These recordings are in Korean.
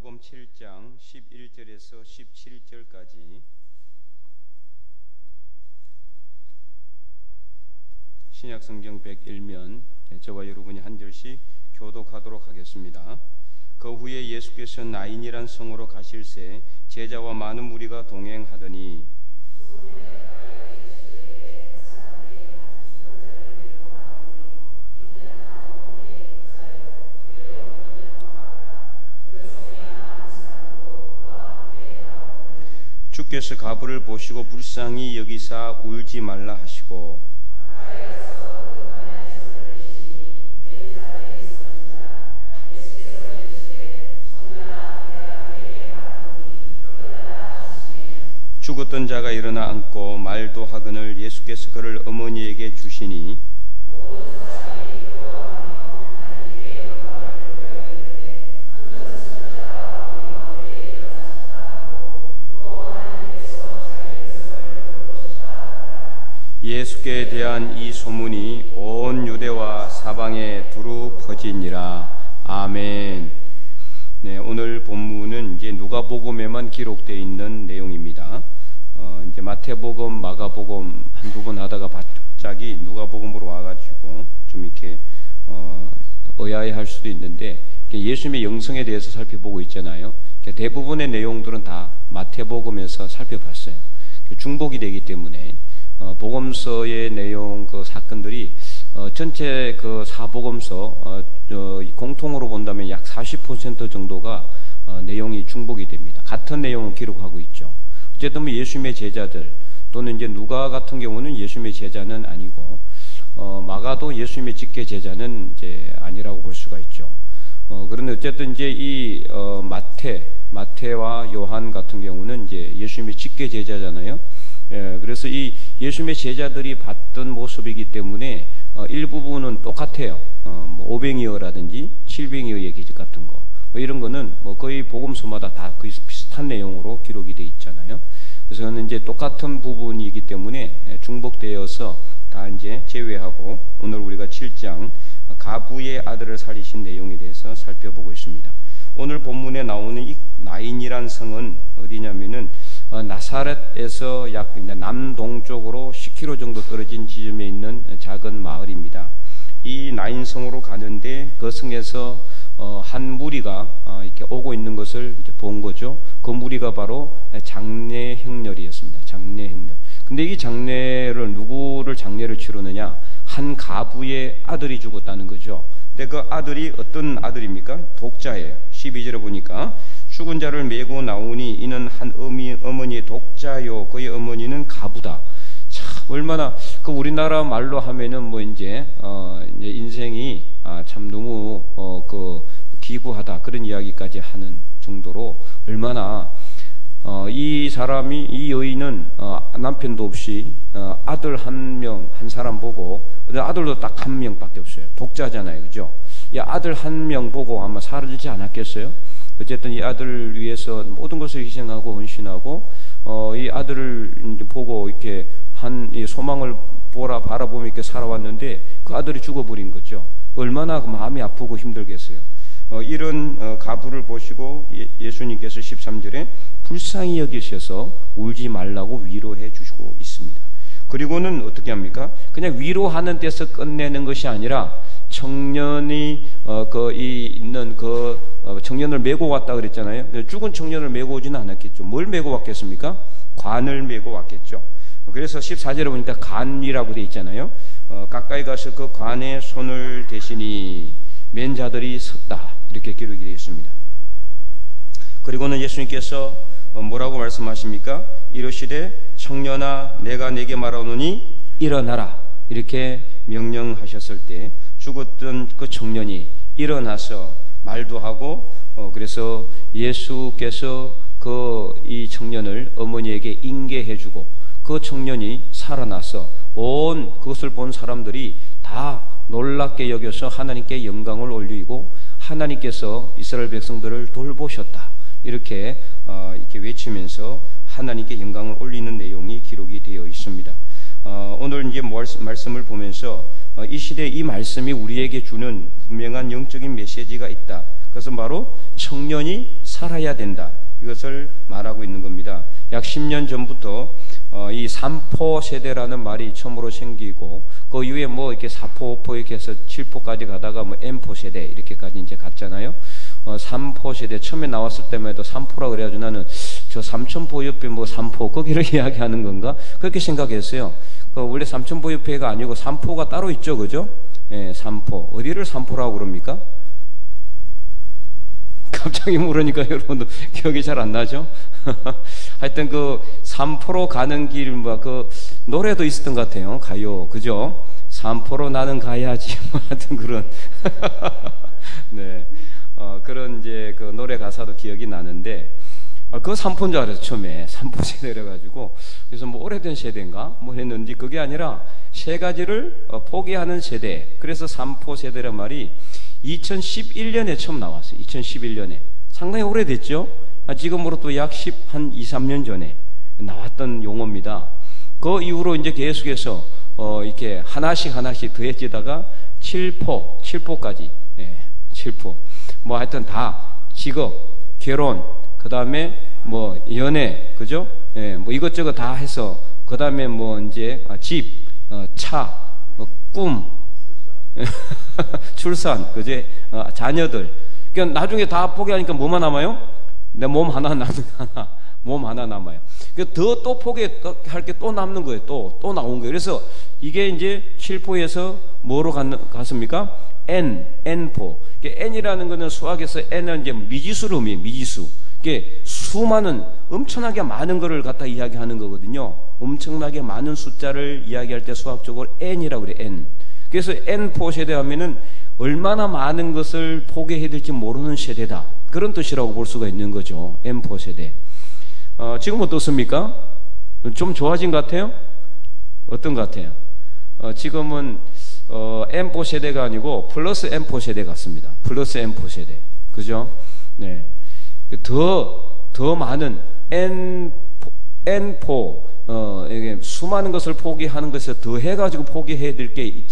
마가복음 7장 11절에서 17절까지 신약성경 101면 저와 여러분이 한 절씩 교독하도록 하겠습니다. 그 후에 예수께서 나인이란 성으로 가실새 제자와 많은 무리가 동행하더니 주께서 가부를 보시고 불쌍히 여기사 울지 말라 하시고 죽었던 자가 일어나 앉고 말도 하거늘 예수께서 그를 어머니에게 주시니 예수께 대한 이 소문이 온 유대와 사방에 두루 퍼지니라. 아멘. 네, 오늘 본문은 이제 누가복음에만 기록되어 있는 내용입니다. 이제 마태복음, 마가복음 한두 번 하다가 갑자기 누가복음으로 와가지고 좀 이렇게 의아해할 수도 있는데 예수님의 영성에 대해서 살펴보고 있잖아요. 대부분의 내용들은 다 마태복음에서 살펴봤어요. 중복이 되기 때문에 복음서의 내용 그 사건들이 전체 그 사복음서 공통으로 본다면 약 40% 정도가 내용이 중복이 됩니다. 같은 내용을 기록하고 있죠. 어쨌든 예수님의 제자들 또는 이제 누가 같은 경우는 예수님의 제자는 아니고 마가도 예수님의 직계 제자는 이제 아니라고 볼 수가 있죠. 그런데 어쨌든 이제 이 마태와 요한 같은 경우는 이제 예수님의 직계 제자잖아요. 그래서 이 예수님의 제자들이 봤던 모습이기 때문에 일부분은 똑같아요. 뭐 오병이어라든지 칠병이어의 기적 같은 거, 뭐 이런 거는 뭐 거의 복음서마다 다 거의 비슷한 내용으로 기록이 돼 있잖아요. 그래서 그는 이제 똑같은 부분이기 때문에 중복되어서 다 이제 제외하고 오늘 우리가 7장 가부의 아들을 살리신 내용에 대해서 살펴보고 있습니다. 오늘 본문에 나오는 이 나인이란 성은 어디냐면은 나사렛에서 약 남동쪽으로 10km 정도 떨어진 지점에 있는 작은 마을입니다. 이 나인성으로 가는데 그 성에서 한 무리가 이렇게 오고 있는 것을 이제 본 거죠. 그 무리가 바로 장례행렬이었습니다. 장례행렬. 근데 이 장례를 누구를 장례를 치르느냐? 한 가부의 아들이 죽었다는 거죠. 근데 그 아들이 어떤 아들입니까? 독자예요. 12절에 보니까 죽은 자를 메고 나오니 이는 한 어머니의 독자요 그의 어머니는 가부다. 참 얼마나 그 우리나라 말로 하면은 뭐 이제 인생이 참 너무 그 기구하다 그런 이야기까지 하는 정도로 얼마나 이 사람이 이 여인은 남편도 없이 아들 한 사람 보고 아들도 딱 한 명밖에 없어요. 독자잖아요, 그죠? 이 아들 한 명 보고 아마 사라지지 않았겠어요? 어쨌든 이 아들을 위해서 모든 것을 희생하고 헌신하고 이 아들을 보고 이렇게 이 소망을 바라보며 이렇게 살아왔는데 그 아들이 죽어버린 거죠. 얼마나 마음이 아프고 힘들겠어요. 이런 가부를 보시고 예수님께서 13절에 불쌍히 여기셔서 울지 말라고 위로해 주시고 있습니다. 그리고는 어떻게 합니까? 그냥 위로하는 데서 끝내는 것이 아니라 청년이 있는 청년을 메고 왔다 그랬잖아요. 죽은 청년을 메고 오지는 않았겠죠. 뭘 메고 왔겠습니까? 관을 메고 왔겠죠. 그래서 14절에 보니까 간이라고 되어 있잖아요. 가까이 가서 그 관에 손을 대시니 맨 자들이 섰다 이렇게 기록이 되어 있습니다. 그리고는 예수님께서 뭐라고 말씀하십니까? 이르시되 청년아 내가 내게 말하노니 일어나라 이렇게 명령하셨을 때 죽었던 그 청년이 일어나서 말도 하고 그래서 예수께서 이 청년을 어머니에게 인계해주고 그 청년이 살아나서 온 그것을 본 사람들이 다 놀랍게 여겨서 하나님께 영광을 올리고 하나님께서 이스라엘 백성들을 돌보셨다 이렇게 외치면서 하나님께 영광을 올리는 내용이 기록이 되어 있습니다. 오늘 이제 말씀을 보면서 이 시대에 이 말씀이 우리에게 주는 분명한 영적인 메시지가 있다. 그것은 바로 청년이 살아야 된다. 이것을 말하고 있는 겁니다. 약 10년 전부터 이 3포 세대라는 말이 처음으로 생기고 그 이후에 뭐 이렇게 4포, 5포 이렇게 해서 7포까지 가다가 뭐 N포 세대 이렇게까지 이제 갔잖아요. 3포 세대 처음에 나왔을 때만 해도 3포라 그래가지고 나는 저 삼천포 옆에 뭐 3포 거기를 이야기하는 건가 그렇게 생각했어요. 원래 삼천포 옆에가 아니고 3포가 따로 있죠, 그죠? 예, 3포. 어디를 3포라고 그럽니까? 갑자기 물으니까 여러분도 기억이 잘 안 나죠? 하여튼 그 3포로 가는 길, 뭐 그 노래도 있었던 것 같아요. 가요. 그죠? 3포로 나는 가야지. 뭐 하여튼 그런. 네. 그런 이제 그 노래 가사도 기억이 나는데, 그거 3포인 줄 알았어요. 처음에. 3포 세대래가지고. 그래서 뭐 오래된 세대인가? 뭐 했는지 그게 아니라 세 가지를 포기하는 세대. 그래서 3포 세대란 말이 2011년에 처음 나왔어요. 2011년에. 상당히 오래됐죠? 지금으로부터 약 2, 3년 전에 나왔던 용어입니다. 그 이후로 이제 계속해서 이렇게 하나씩 더해지다가 7포까지. 예, 7포. 뭐 하여튼 다 직업, 결혼, 그 다음에 뭐 연애, 그죠? 예, 뭐 이것저것 다 해서 그 다음에 뭐 이제 집, 차, 꿈, 출산, 그제 자녀들. 그러니까 나중에 다 포기하니까 뭐만 남아요? 내 몸 하나 몸 하나 남아요. 더 또 포기할 게 또 남는 거예요. 또 나온 거예요. 그래서 이게 이제 7포에서 뭐로 갔습니까? N포. N이라는 거는 수학에서 N은 이제 미지수로 의미해요. 미지수. 이게 수많은, 엄청나게 많은 거를 갖다 이야기하는 거거든요. 엄청나게 많은 숫자를 이야기할 때 수학적으로 N이라고 그래요. N. 그래서 N포 세대 하면은 얼마나 많은 것을 포기해야 될지 모르는 세대다. 그런 뜻이라고 볼 수가 있는 거죠. N포 세대. 지금 어떻습니까? 좀 좋아진 것 같아요? 어떤 것 같아요? 지금은 N포 세대가 아니고 플러스 N포 세대 같습니다. 플러스 N포 세대. 그죠? 네. 더 많은 N포, 이게 수많은 것을 포기하는 것에 더 해가지고 포기해야 될 게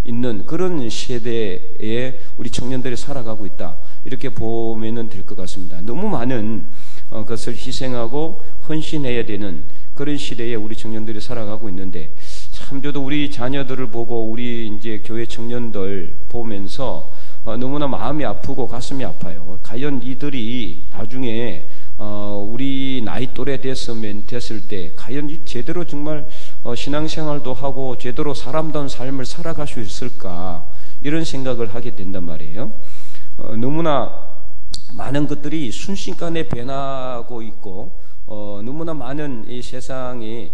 있는 그런 세대에 우리 청년들이 살아가고 있다. 이렇게 보면 될 것 같습니다. 너무 많은 것을 희생하고 헌신해야 되는 그런 시대에 우리 청년들이 살아가고 있는데, 참 저도 우리 자녀들을 보고 우리 이제 교회 청년들 보면서 너무나 마음이 아프고 가슴이 아파요. 과연 이들이 나중에 우리 나이 또래 됐을 때 과연 제대로 정말 신앙생활도 하고 제대로 사람다운 삶을 살아갈 수 있을까, 이런 생각을 하게 된단 말이에요. 너무나 많은 것들이 순식간에 변하고 있고 너무나 많은 이 세상이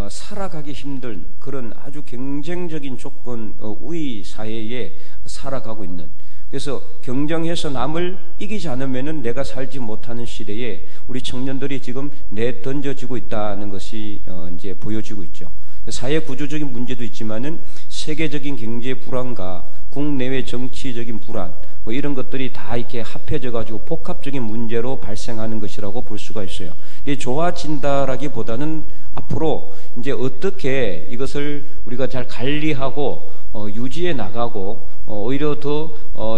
살아가기 힘든 그런 아주 경쟁적인 조건 우위 사회에 살아가고 있는, 그래서 경쟁해서 남을 이기지 않으면은 내가 살지 못하는 시대에 우리 청년들이 지금 내던져지고 있다는 것이 이제 보여지고 있죠. 사회 구조적인 문제도 있지만은 세계적인 경제 불안과 국내외 정치적인 불안, 뭐 이런 것들이 다 이렇게 합해져 가지고 복합적인 문제로 발생하는 것이라고 볼 수가 있어요. 이게 좋아진다라기보다는 앞으로 이제 어떻게 이것을 우리가 잘 관리하고 유지해 나가고 오히려 더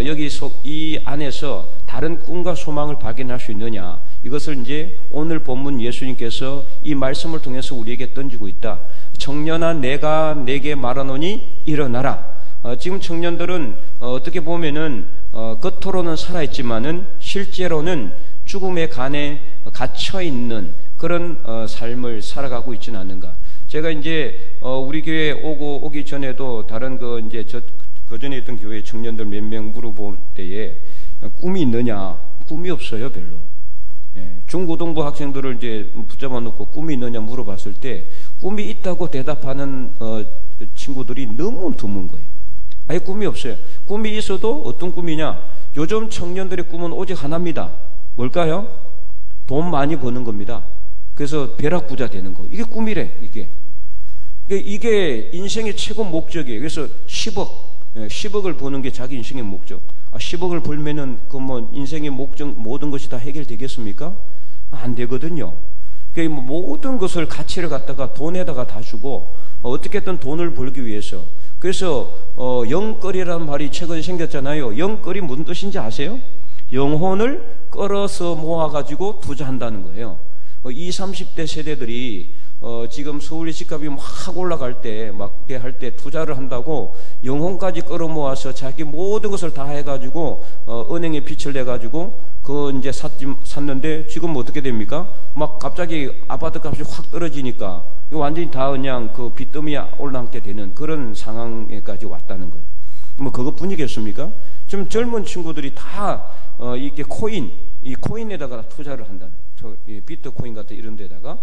여기서 이 안에서 다른 꿈과 소망을 발견할 수 있느냐, 이것을 이제 오늘 본문 예수님께서 이 말씀을 통해서 우리에게 던지고 있다. 청년아, 내가 내게 말하노니 일어나라. 지금 청년들은 어떻게 보면은 겉으로는 살아있지만은 실제로는 죽음의 간에 갇혀 있는 그런 삶을 살아가고 있지는 않는가. 제가 이제 우리 교회 오기 전에도 다른 이제 그 전에 있던 교회 청년들 몇 명 물어볼 때에 꿈이 있느냐? 꿈이 없어요, 별로. 예, 중고등부 학생들을 이제 붙잡아 놓고 꿈이 있느냐 물어봤을 때 꿈이 있다고 대답하는 친구들이 너무 드문 거예요. 아예 꿈이 없어요. 꿈이 있어도 어떤 꿈이냐? 요즘 청년들의 꿈은 오직 하나입니다. 뭘까요? 돈 많이 버는 겁니다. 그래서 벼락부자 되는 거. 이게 꿈이래, 이게. 이게 인생의 최고 목적이에요. 그래서 10억을 버는 게 자기 인생의 목적. 10억을 벌면은 그 뭐 인생의 목적 모든 것이 다 해결되겠습니까? 안 되거든요. 그러니까 모든 것을 가치를 갖다가 돈에다가 다 주고 어떻게든 돈을 벌기 위해서. 그래서 영끌이라는 말이 최근에 생겼잖아요. 영끌이 무슨 뜻인지 아세요? 영혼을 끌어서 모아가지고 투자한다는 거예요. 20, 30대 세대들이 지금 서울의 집값이 막 올라갈 때, 막게 할 때 투자를 한다고 영혼까지 끌어모아서 자기 모든 것을 다 해가지고 은행에 빚을 내가지고 이제 샀는데 지금 어떻게 됩니까? 막 갑자기 아파트 값이 확 떨어지니까 완전히 다 그냥 그 빚더미에 올라앉게 되는 그런 상황에까지 왔다는 거예요. 뭐 그것뿐이겠습니까? 지금 젊은 친구들이 다 이렇게 이 코인에다가 투자를 한다는 거예요. 이 비트코인 같은 이런 데다가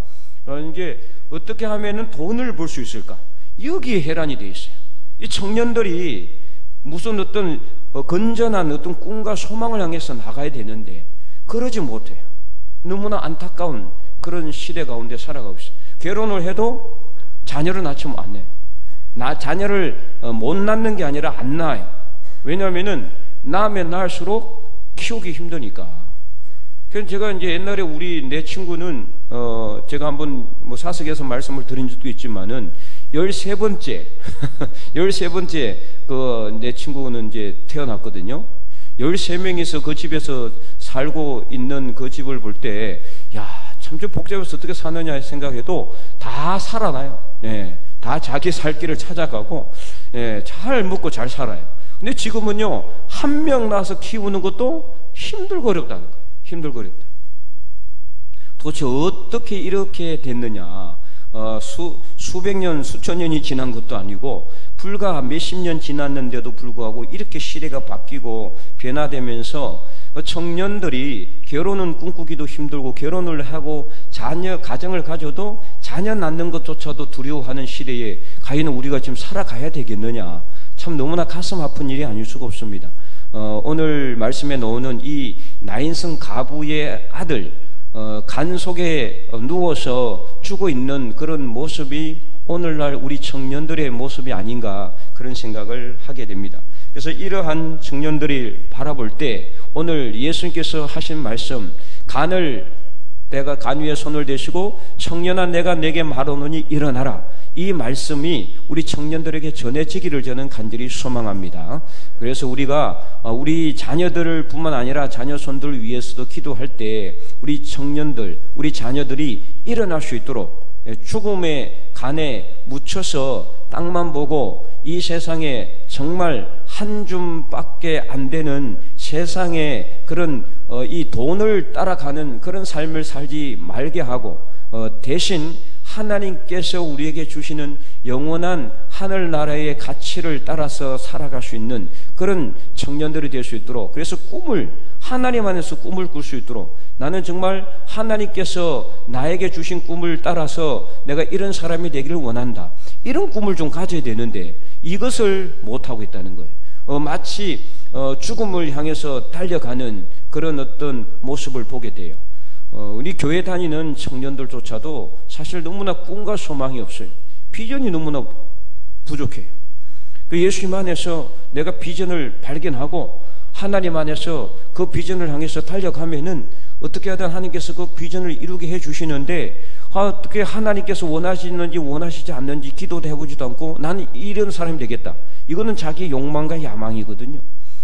이제 어떻게 하면은 돈을 벌 수 있을까? 여기에 해란이 돼 있어요. 이 청년들이 무슨 어떤 건전한 어떤 꿈과 소망을 향해서 나가야 되는데 그러지 못해요. 너무나 안타까운 그런 시대 가운데 살아가고 있어요. 결혼을 해도 자녀를 낳지면 안 해요. 자녀를 못 낳는 게 아니라 안 낳아요. 왜냐하면은 낳으면 낳을수록 키우기 힘드니까. 그래서 제가 이제 옛날에 내 친구는 제가 한번 뭐 사석에서 말씀을 드린 적도 있지만은 13번째 13번째 내 친구는 이제 태어났거든요. 13명이서 그 집에서 살고 있는 그 집을 볼 때 야, 참 좀 복잡해서 어떻게 사느냐 생각해도 다 살아나요. 예, 다 자기 살 길을 찾아가고 예, 잘 먹고 잘 살아요. 근데 지금은요, 한 명 낳아서 키우는 것도 힘들고 어렵다는 거예요. 힘들고 어렵다. 도대체 어떻게 이렇게 됐느냐? 수백 년, 수천 년이 지난 것도 아니고 불과 몇십 년 지났는데도 불구하고 이렇게 시대가 바뀌고 변화되면서 청년들이 결혼은 꿈꾸기도 힘들고 결혼을 하고 가정을 가져도 자녀 낳는 것조차도 두려워하는 시대에 과연 우리가 지금 살아가야 되겠느냐? 참 너무나 가슴 아픈 일이 아닐 수가 없습니다. 오늘 말씀에 나오는 이 나인성 가부의 아들 간 속에 누워서 죽어 있는 그런 모습이 오늘날 우리 청년들의 모습이 아닌가 그런 생각을 하게 됩니다. 그래서 이러한 청년들을 바라볼 때 오늘 예수님께서 하신 말씀, 내가 간 위에 손을 대시고 청년아 내가 내게 말하노니 일어나라, 이 말씀이 우리 청년들에게 전해지기를 저는 간절히 소망합니다. 그래서 우리가 우리 자녀들을 뿐만 아니라 자녀손들을 위해서도 기도할 때 우리 청년들, 우리 자녀들이 일어날 수 있도록 죽음의 간에 묻혀서 땅만 보고 이 세상에 정말 한 줌밖에 안 되는 세상에 그런 이 돈을 따라가는 그런 삶을 살지 말게 하고 대신 하나님께서 우리에게 주시는 영원한 하늘나라의 가치를 따라서 살아갈 수 있는 그런 청년들이 될 수 있도록, 그래서 하나님 안에서 꿈을 꿀 수 있도록, 나는 정말 하나님께서 나에게 주신 꿈을 따라서 내가 이런 사람이 되기를 원한다, 이런 꿈을 좀 가져야 되는데 이것을 못하고 있다는 거예요. 마치 죽음을 향해서 달려가는 그런 어떤 모습을 보게 돼요. 우리 교회 다니는 청년들조차도 사실 너무나 꿈과 소망이 없어요. 비전이 너무나 부족해요. 예수님 안에서 내가 비전을 발견하고 하나님 안에서 그 비전을 향해서 달려가면은 어떻게 하든 하나님께서 그 비전을 이루게 해주시는데, 어떻게 하나님께서 원하시는지 원하시지 않는지 기도도 해보지도 않고 나는 이런 사람이 되겠다, 이거는 자기 욕망과 야망이거든요.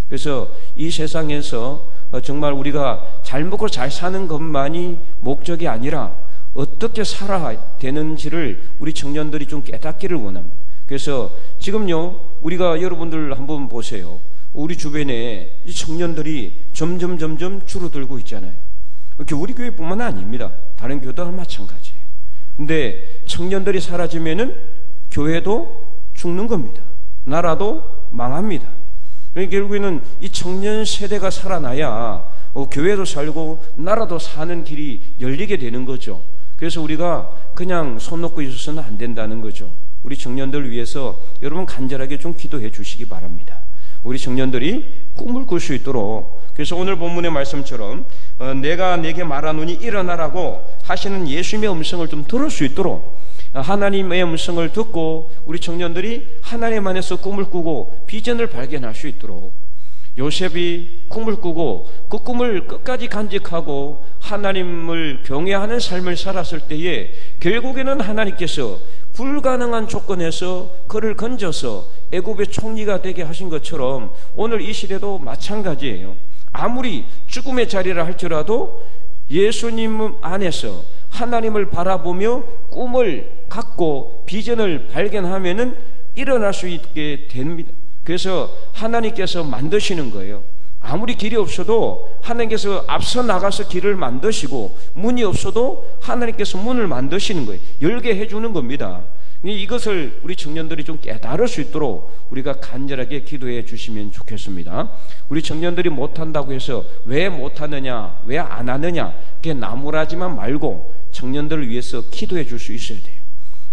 그래서 이 세상에서 정말 우리가 잘 먹고 잘 사는 것만이 목적이 아니라 어떻게 살아야 되는지를 우리 청년들이 좀 깨닫기를 원합니다. 그래서 지금요, 우리가 여러분들 한번 보세요. 우리 주변에 이 청년들이 점점 줄어들고 있잖아요. 우리 교회뿐만 아닙니다. 다른 교회도 마찬가지예요. 근데 청년들이 사라지면은 교회도 죽는 겁니다. 나라도 망합니다. 결국에는 이 청년 세대가 살아나야 교회도 살고 나라도 사는 길이 열리게 되는 거죠. 그래서 우리가 그냥 손 놓고 있어서는 안 된다는 거죠. 우리 청년들을 위해서 여러분 간절하게 좀 기도해 주시기 바랍니다. 우리 청년들이 꿈을 꿀 수 있도록. 그래서 오늘 본문의 말씀처럼 내가 내게 말하노니 일어나라고 하시는 예수님의 음성을 좀 들을 수 있도록, 하나님의 음성을 듣고 우리 청년들이 하나님 안에서 꿈을 꾸고 비전을 발견할 수 있도록, 요셉이 꿈을 꾸고 그 꿈을 끝까지 간직하고 하나님을 경외하는 삶을 살았을 때에 결국에는 하나님께서 불가능한 조건에서 그를 건져서 애굽의 총리가 되게 하신 것처럼 오늘 이 시대도 마찬가지예요. 아무리 죽음의 자리라 할지라도 예수님 안에서 하나님을 바라보며 꿈을 갖고 비전을 발견하면은 일어날 수 있게 됩니다. 그래서 하나님께서 만드시는 거예요. 아무리 길이 없어도 하나님께서 앞서 나가서 길을 만드시고, 문이 없어도 하나님께서 문을 만드시는 거예요. 열게 해주는 겁니다. 이것을 우리 청년들이 좀 깨달을 수 있도록 우리가 간절하게 기도해 주시면 좋겠습니다. 우리 청년들이 못한다고 해서 왜 못하느냐, 왜 안 하느냐, 그게 나무라지만 말고 청년들을 위해서 기도해 줄 수 있어야 돼요.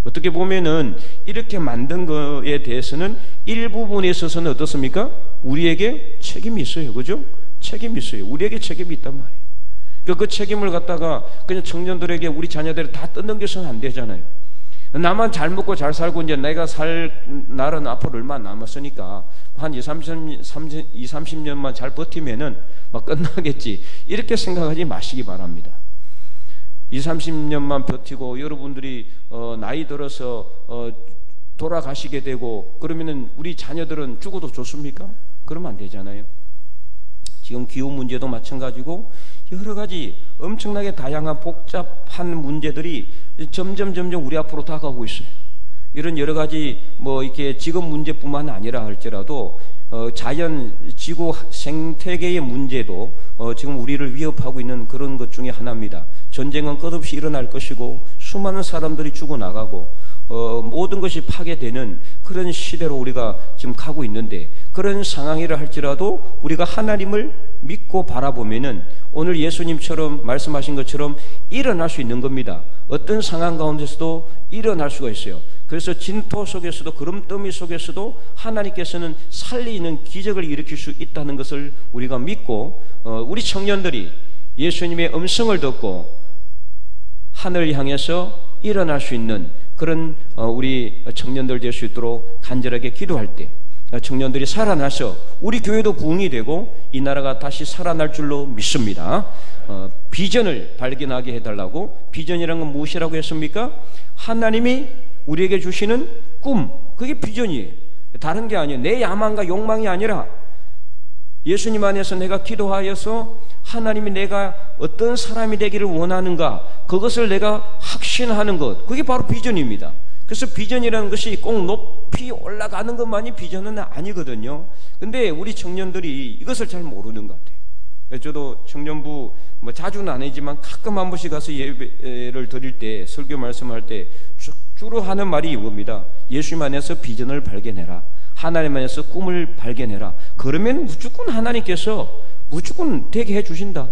어떻게 보면은 이렇게 만든 거에 대해서는 일부분에 있어서는 어떻습니까? 우리에게 책임이 있어요. 그죠? 책임이 있어요. 우리에게 책임이 있단 말이에요. 그 책임을 갖다가 그냥 청년들에게, 우리 자녀들이 다 떠넘겨서는 안 되잖아요. 나만 잘 먹고 잘 살고 이제 내가 살 날은 앞으로 얼마 남았으니까 한 30년만 잘 버티면은 막 끝나겠지, 이렇게 생각하지 마시기 바랍니다. 30년만 버티고 여러분들이 나이 들어서 돌아가시게 되고 그러면은 우리 자녀들은 죽어도 좋습니까? 그러면 안 되잖아요. 지금 기후 문제도 마찬가지고 여러 가지 엄청나게 다양한 복잡한 문제들이 점점 우리 앞으로 다가오고 있어요. 이런 여러 가지 이렇게 직업 문제뿐만 아니라 할지라도 자연, 지구 생태계의 문제도 지금 우리를 위협하고 있는 그런 것 중에 하나입니다. 전쟁은 끝없이 일어날 것이고 수많은 사람들이 죽어나가고 모든 것이 파괴되는 그런 시대로 우리가 지금 가고 있는데, 그런 상황이라 할지라도 우리가 하나님을 믿고 바라보면은 오늘 예수님처럼 말씀하신 것처럼 일어날 수 있는 겁니다. 어떤 상황 가운데서도 일어날 수가 있어요. 그래서 진토 속에서도, 구름더미 속에서도 하나님께서는 살리는 기적을 일으킬 수 있다는 것을 우리가 믿고, 우리 청년들이 예수님의 음성을 듣고 하늘을 향해서 일어날 수 있는 그런 우리 청년들 될 수 있도록 간절하게 기도할 때 청년들이 살아나서 우리 교회도 부흥이 되고 이 나라가 다시 살아날 줄로 믿습니다. 비전을 발견하게 해달라고. 비전이란 건 무엇이라고 했습니까? 하나님이 우리에게 주시는 꿈, 그게 비전이에요. 다른 게 아니에요. 내 야망과 욕망이 아니라 예수님 안에서 내가 기도하여서 하나님이 내가 어떤 사람이 되기를 원하는가, 그것을 내가 확신하는 것, 그게 바로 비전입니다. 그래서 비전이라는 것이 꼭 높이 올라가는 것만이 비전은 아니거든요. 근데 우리 청년들이 이것을 잘 모르는 것 같아요. 저도 청년부 자주는 아니지만 가끔 한 번씩 가서 예배를 드릴 때, 설교 말씀할 때 주로 하는 말이 이겁니다. 예수님 안에서 비전을 발견해라. 하나님 안에서 꿈을 발견해라. 그러면 무조건 하나님께서 무조건 되게 해주신다.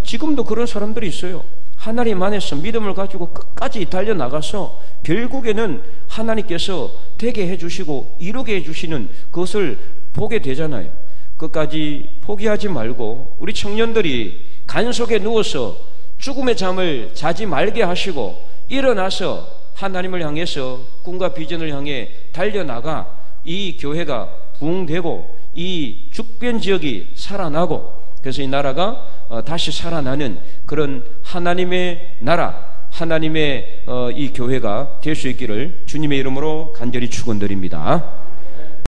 지금도 그런 사람들이 있어요. 하나님 안에서 믿음을 가지고 끝까지 달려나가서 결국에는 하나님께서 되게 해주시고 이루게 해주시는 그것을 보게 되잖아요. 끝까지 포기하지 말고 우리 청년들이 간 속에 누워서 죽음의 잠을 자지 말게 하시고 일어나서 하나님을 향해서 꿈과 비전을 향해 달려나가 이 교회가 부흥되고 이 죽변 지역이 살아나고, 그래서 이 나라가 다시 살아나는 그런 하나님의 나라, 하나님의 이 교회가 될 수 있기를 주님의 이름으로 간절히 축원드립니다.